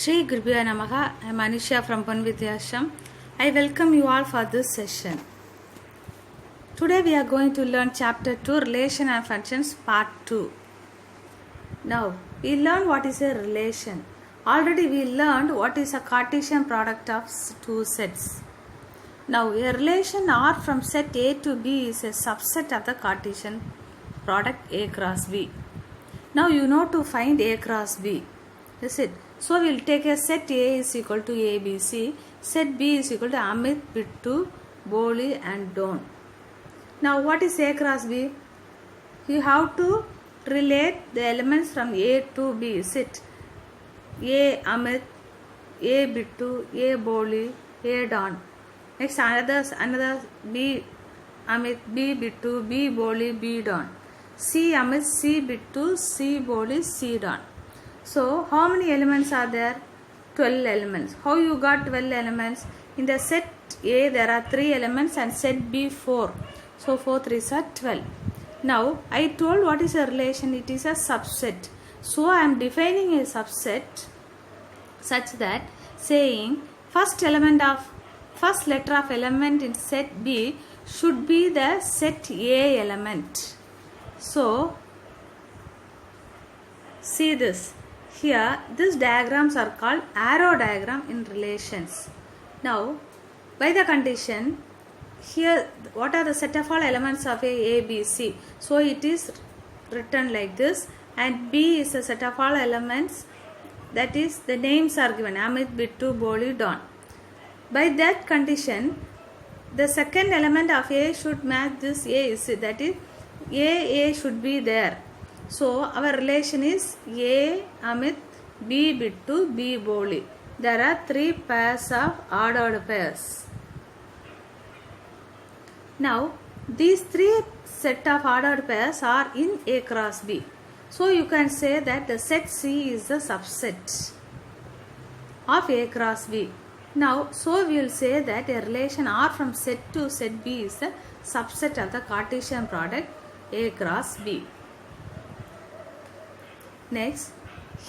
Shri Gurubhyo Namaha. I am Anisha from Panvidyashram. I welcome you all for this session. Today we are going to learn chapter 2, Relation and Functions, part 2. Now, we learn what is a relation. Already we learned what is a Cartesian product of two sets. Now, a relation R from set A to B is a subset of the Cartesian product A cross B. Now, you know to find A cross B. Is it? So, we will take a set A is equal to ABC, set B is equal to Amit, Bittu, Boli and Don. Now, what is A cross B? You have to relate the elements from A to B. Is it? A Amit, A Bittu, A Boli, A Don. Next, another B Amit, B Bittu, B Boli, B Don. C Amit, C Bittu, C Boli, C Don. So, how many elements are there? 12 elements. How you got 12 elements? In the set A, there are 3 elements and set B 4. So, 4 3s are 12. Now, I told what is a relation? It is a subset. So, I am defining a subset such that saying first letter of element in set B should be the set A element. So, see this. Here, these diagrams are called arrow diagram in relations. Now, by the condition, here, what are the set of all elements of A, B, C? So, it is written like this, and B is a set of all elements, that is, the names are given, Amit, Bittu, Boli, Don. By that condition, the second element of A should match this A, that is, A should be there. So, our relation is A, Amit, B, Bittu, B, Boli. There are 3 pairs of ordered pairs. Now, these 3 set of ordered pairs are in A cross B. So, you can say that the set C is the subset of A cross B. Now, so we will say that a relation R from set to set B is the subset of the Cartesian product A cross B. Next,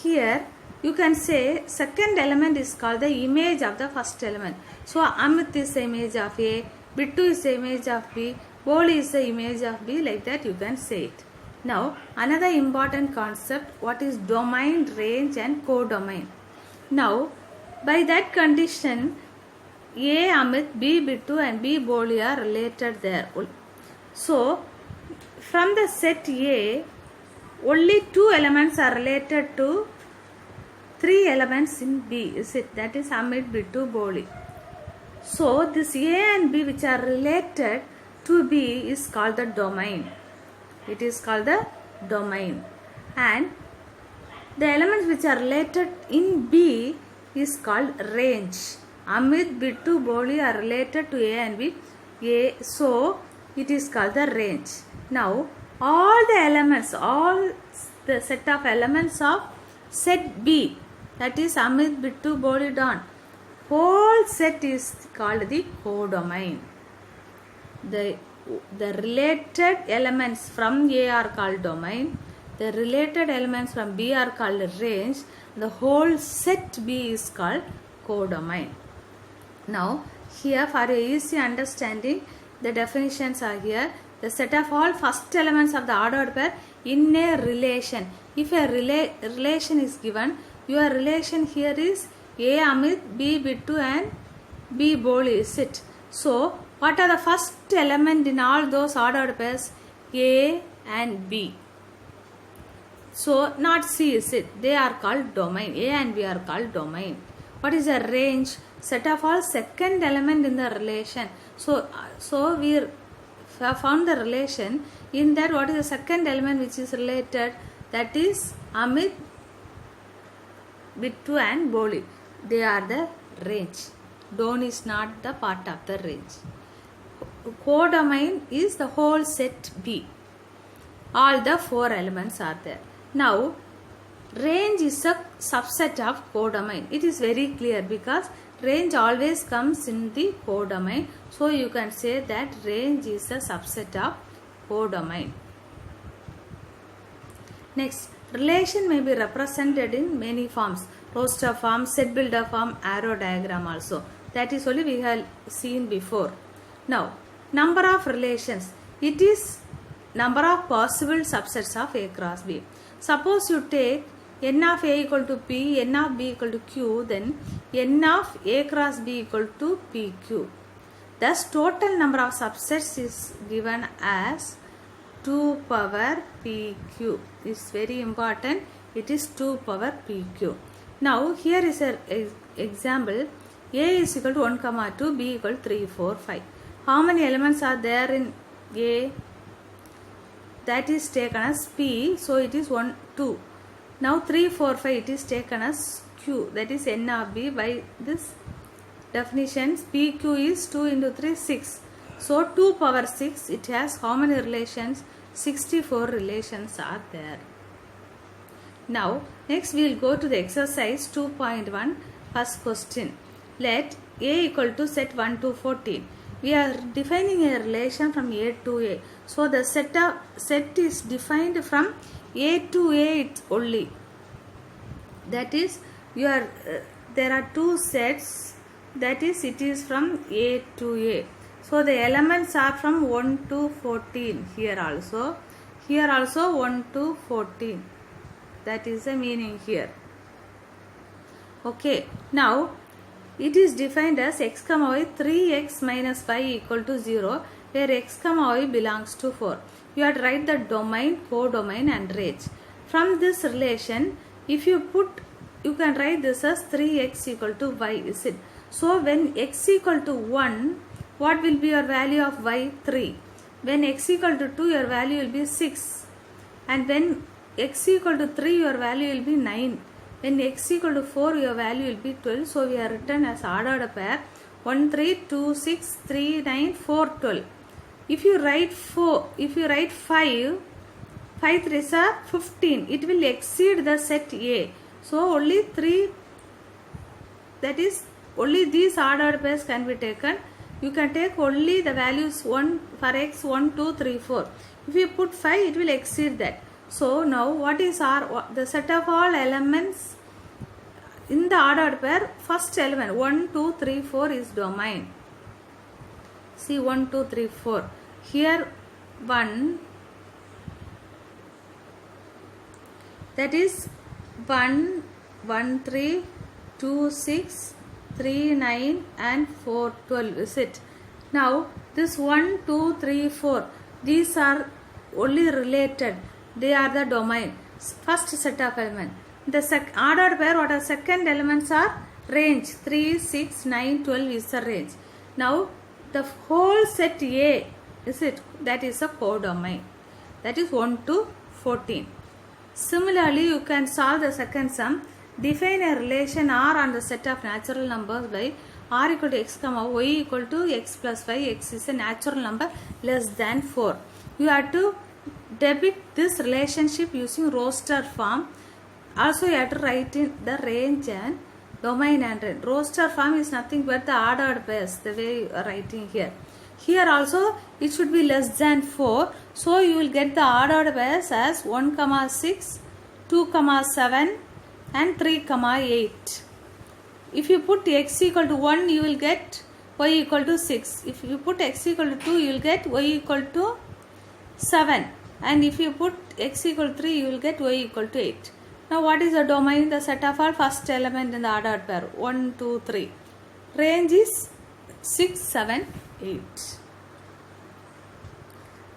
here you can say second element is called the image of the first element. So, Amit is the image of A, Bittu is the image of B, Boli is the image of B, like that you can say it. Now, another important concept, what is domain, range and codomain. Now, by that condition, A, Amit, B, Bittu and B, Boli are related there. So, from the set A, only 2 elements are related to 3 elements in B, is it? That is Amit, Bittu, Boli. So, this A and B which are related to B is called the domain. It is called the domain. And the elements which are related in B is called range. Amit, Bittu, Boli are related to A and B. So, it is called the range. Now, all the set of elements of set B, that is Amit, Bittu, Boli, Don, whole set is called the codomain. The related elements from A are called domain, the related elements from B are called range, the whole set B is called codomain. Now, here for a easy understanding, the definitions are here. The set of all first elements of the ordered pair in a relation. If a relation is given, your relation here is A, Amit, B, Bittu and B, Boli, is it? So, what are the first element in all those ordered pairs? A and B. So, not C, is it? They are called domain. A and B are called domain. What is a range? Set of all second element in the relation. So we have found the relation. In that, what is the second element which is related? That is Amit, Bittu and Boli. They are the range. Don is not the part of the range. Codomain is the whole set B. All the 4 elements are there. Now, range is a subset of codomain. It is very clear because range always comes in the codomain. So, you can say that range is a subset of codomain. Next, relation may be represented in many forms. roster form, set builder form, arrow diagram also. That is only we have seen before. Now, number of relations. It is number of possible subsets of A cross B. Suppose you take n of A equal to P, n of B equal to Q, then n of A cross B equal to PQ. Thus, total number of subsets is given as 2 power PQ. This is very important. It is 2 power PQ. Now, here is an example. A is equal to 1, 2, B equal to 3, 4, 5. How many elements are there in A? That is taken as P. So, it is 1, 2. Now, 3, 4, 5 it is taken as Q. That is n of B. By this definitions, PQ is 2 into 3, 6. So, 2 power 6, it has how many relations? 64 relations are there. Now, next we will go to the exercise 2.1, first question. Let A equal to set 1 to 14. We are defining a relation from A to A. So, the set is defined from A to A only. That is, there are two sets. That is, it is from A to A. So, the elements are from 1 to 14 here also. Here also 1 to 14. That is the meaning here. Okay. Now, it is defined as x comma y 3x minus 5 equal to 0, where x comma y belongs to 4. You have to write the domain, codomain and range. From this relation, if you can write this as 3x equal to y, is it? So, when x equal to 1, what will be your value of y? 3. When x equal to 2, your value will be 6. And when x equal to 3, your value will be 9. When x equal to 4, your value will be 12. So, we are written as ordered pair 1, 3, 2, 6, 3, 9, 4, 12. If you write 5, 5 3s are 15. It will exceed the set A. So, only 3, that is, only these ordered pairs can be taken. You can take only the values 1 for x 1, 2, 3, 4. If you put 5, it will exceed that. So, now what is the set of all elements in the ordered pair? First element 1, 2, 3, 4 is domain. See 1, 2, 3, 4. Here 1, that is 1, 1, 3, 2, 6, 3, 9 and 4, 12 is it. Now, this 1, 2, 3, 4, these are only related. They are the domain. First set of element. The ordered pair, what are second elements are range. 3, 6, 9, 12 is the range. Now, the whole set A, is it? That is a codomain. That is 1 to 14. Similarly, you can solve the second sum. Define a relation R on the set of natural numbers by R equal to x comma y equal to x plus 5. X is a natural number less than 4. You have to depict this relationship using roster form. Also, you have to write in the range and domain and range. Roster form is nothing but the ordered pairs, the way you are writing here. Here also, it should be less than 4. So, you will get the ordered pairs as 1, 6, 2, 7 and 3, 8. If you put x equal to 1, you will get y equal to 6. If you put x equal to 2, you will get y equal to 7. And if you put x equal to 3, you will get y equal to 8. Now, what is the domain? The set of all first element in the ordered pair 1, 2, 3. Range is 6, 7, 8.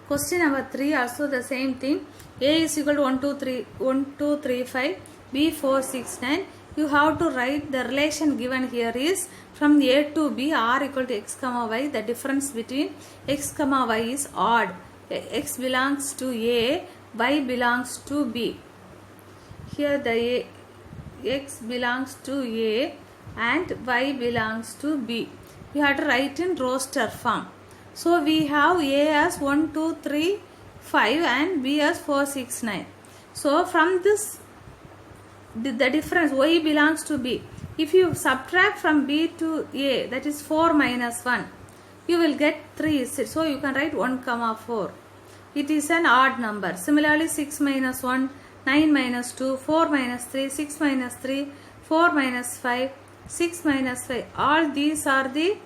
Question number 3 also the same thing. A is equal to 1, 2, 3, 5. B 4, 6, 9. You have to write the relation given here is from A to B, R equal to x comma y. The difference between x comma y is odd. X belongs to A, y belongs to B. Here the x belongs to A and y belongs to B. You have to write in roster form. So, we have A as 1, 2, 3, 5 and B as 4, 6, 9. So, from this, the difference y belongs to B. If you subtract from B to A, that is 4 minus 1, you will get 3. So, you can write 1, 4. It is an odd number. Similarly, 6 minus 1, 9 minus 2, 4 minus 3, 6 minus 3, 4 minus 5, 6 minus 5. All these are the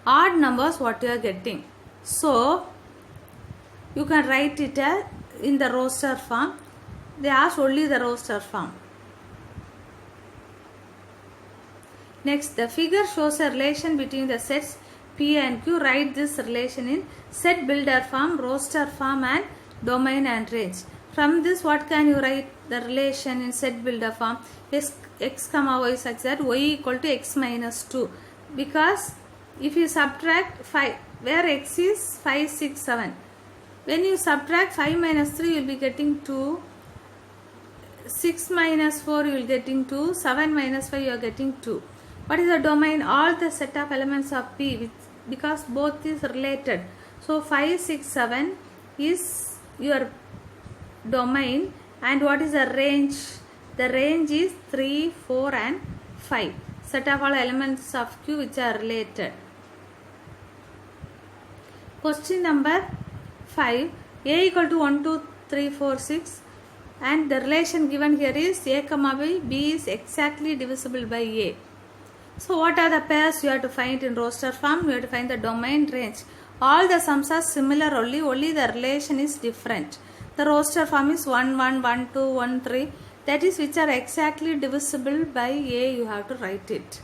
odd numbers what you are getting. So you can write it in the roster form. They ask only the roster form. Next, the figure shows a relation between the sets P and Q. Write this relation in set builder form, roster form and domain and range. From this, what can you write the relation in set builder form? X comma y such that y equal to x minus 2. Because if you subtract 5, where x is 5, 6, 7. When you subtract 5 minus 3, you will be getting 2. 6 minus 4, you will getting 2. 7 minus 5, you are getting 2. What is the domain? All the set of elements of P, because both is related. So 5, 6, 7 is your domain. And what is the range? The range is 3, 4 and 5. Set of all elements of Q which are related. Question number 5. A equal to 1, 2, 3, 4, 6. And the relation given here is A comma B. B is exactly divisible by A. So what are the pairs you have to find in roster form? You have to find the domain, range. All the sums are similar only the relation is different. The roster form is 1, 1, 1, 2, 1, 3. That is which are exactly divisible by A, you have to write it.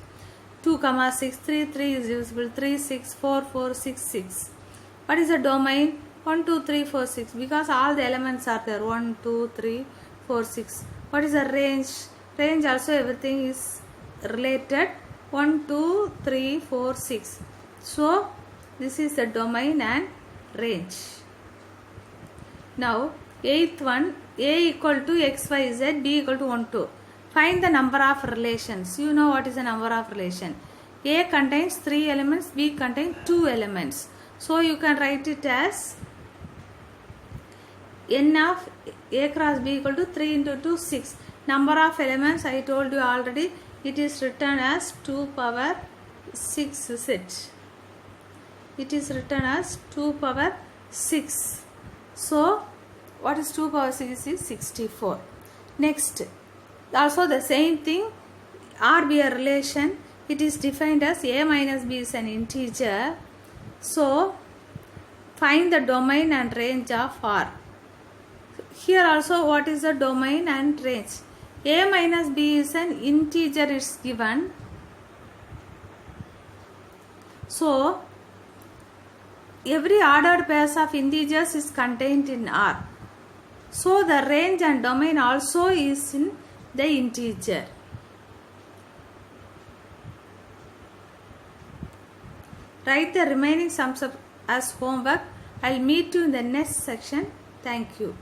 2, 6, 3, 3 is divisible. 3, 6, 4, 4, 6, 6. What is the domain? 1, 2, 3, 4, 6. Because all the elements are there. 1, 2, 3, 4, 6. What is the range? Range also everything is related. 1, 2, 3, 4, 6. So this is the domain and range. Now 8th one, A equal to x, y, z, B equal to 1, 2. Find the number of relations. You know what is the number of relation. A contains 3 elements, B contains 2 elements. So you can write it as n of A cross B equal to 3 into 2, 6. Number of elements I told you already. It is written as 2 power 6, is it? It is written as 2 power 6. So what is 2 power 6 is 64. Next, also the same thing, R be a relation. It is defined as A minus B is an integer. So find the domain and range of R. Here also what is the domain and range? A minus B is an integer, is given. So every ordered pairs of integers is contained in R. So the range and domain also is in the integer. Write the remaining sums as homework. I'll meet you in the next section. Thank you.